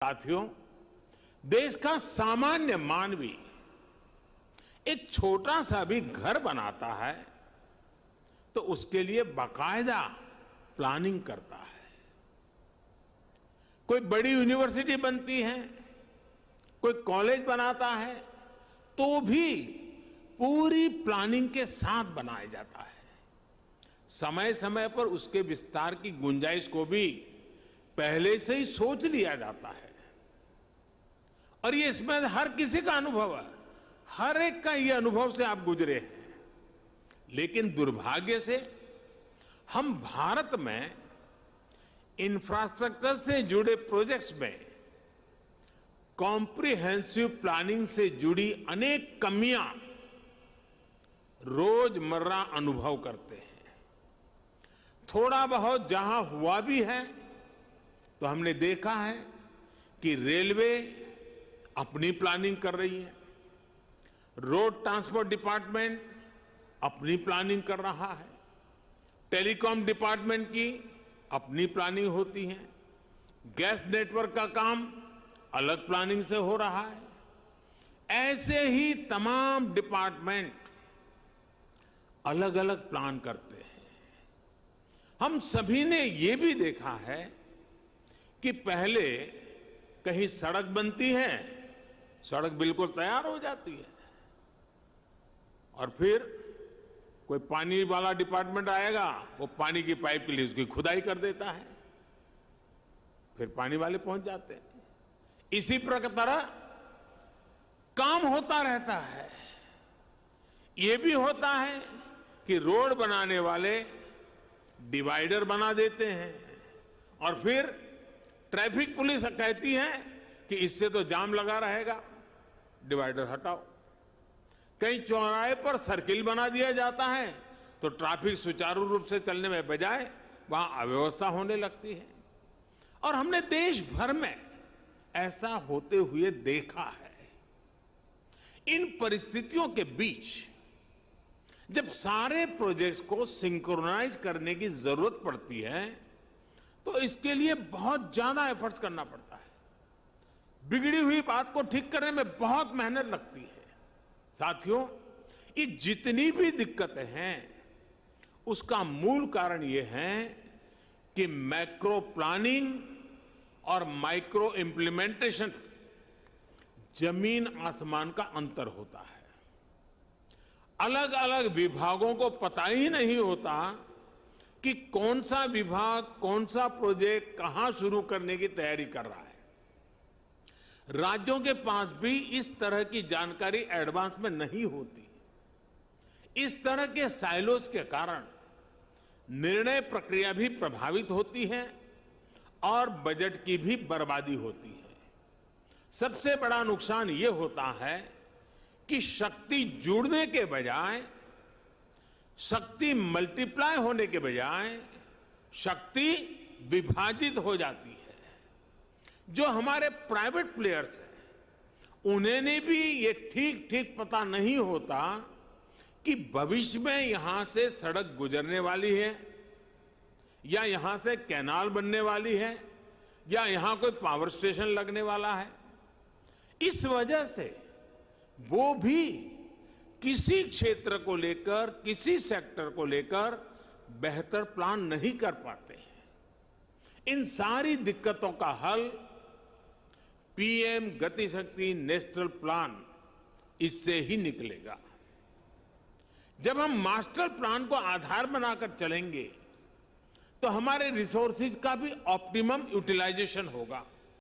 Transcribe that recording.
साथियों, देश का सामान्य मानवी एक छोटा सा भी घर बनाता है तो उसके लिए बाकायदा प्लानिंग करता है। कोई बड़ी यूनिवर्सिटी बनती है, कोई कॉलेज बनाता है तो भी पूरी प्लानिंग के साथ बनाया जाता है। समय समय पर उसके विस्तार की गुंजाइश को भी पहले से ही सोच लिया जाता है और ये इसमें हर किसी का अनुभव है, हर एक का ये अनुभव से आप गुजरे हैं। लेकिन दुर्भाग्य से हम भारत में इंफ्रास्ट्रक्चर से जुड़े प्रोजेक्ट्स में कॉम्प्रिहेंसिव प्लानिंग से जुड़ी अनेक कमियां रोजमर्रा अनुभव करते हैं। थोड़ा बहुत जहां हुआ भी है तो हमने देखा है कि रेलवे अपनी प्लानिंग कर रही है, रोड ट्रांसपोर्ट डिपार्टमेंट अपनी प्लानिंग कर रहा है, टेलीकॉम डिपार्टमेंट की अपनी प्लानिंग होती है, गैस नेटवर्क का काम अलग प्लानिंग से हो रहा है। ऐसे ही तमाम डिपार्टमेंट अलग अलग प्लान करते हैं। हम सभी ने ये भी देखा है कि पहले कहीं सड़क बनती है, सड़क बिल्कुल तैयार हो जाती है और फिर कोई पानी वाला डिपार्टमेंट आएगा, वो पानी की पाइप के लिए उसकी खुदाई कर देता है, फिर पानी वाले पहुंच जाते हैं। इसी प्रकार काम होता रहता है। ये भी होता है कि रोड बनाने वाले डिवाइडर बना देते हैं और फिर ट्रैफिक पुलिस कहती है कि इससे तो जाम लगा रहेगा, डिवाइडर हटाओ। कहीं चौराहे पर सर्किल बना दिया जाता है तो ट्रैफिक सुचारू रूप से चलने में बजाय वहां अव्यवस्था होने लगती है। और हमने देश भर में ऐसा होते हुए देखा है। इन परिस्थितियों के बीच जब सारे प्रोजेक्ट्स को सिंक्रोनाइज करने की जरूरत पड़ती है तो इसके लिए बहुत ज्यादा एफर्ट्स करना पड़ता है। बिगड़ी हुई बात को ठीक करने में बहुत मेहनत लगती है। साथियों, ये जितनी भी दिक्कतें हैं उसका मूल कारण ये है कि मैक्रो प्लानिंग और माइक्रो इंप्लीमेंटेशन जमीन आसमान का अंतर होता है। अलग अलग विभागों को पता ही नहीं होता कि कौन सा विभाग कौन सा प्रोजेक्ट कहां शुरू करने की तैयारी कर रहा है। राज्यों के पास भी इस तरह की जानकारी एडवांस में नहीं होती। इस तरह के साइलोस के कारण निर्णय प्रक्रिया भी प्रभावित होती है और बजट की भी बर्बादी होती है। सबसे बड़ा नुकसान ये होता है कि शक्ति जुड़ने के बजाय, शक्ति मल्टीप्लाई होने के बजाय शक्ति विभाजित हो जाती है। जो हमारे प्राइवेट प्लेयर्स हैं उन्हें भी ये ठीक ठीक पता नहीं होता कि भविष्य में यहां से सड़क गुजरने वाली है या यहां से कैनाल बनने वाली है या यहां कोई पावर स्टेशन लगने वाला है। इस वजह से वो भी किसी क्षेत्र को लेकर, किसी सेक्टर को लेकर बेहतर प्लान नहीं कर पाते हैं। इन सारी दिक्कतों का हल पीएम गति शक्ति नेशनल प्लान इससे ही निकलेगा। जब हम मास्टर प्लान को आधार बनाकर चलेंगे तो हमारे रिसोर्सेज का भी ऑप्टिमम यूटिलाइजेशन होगा।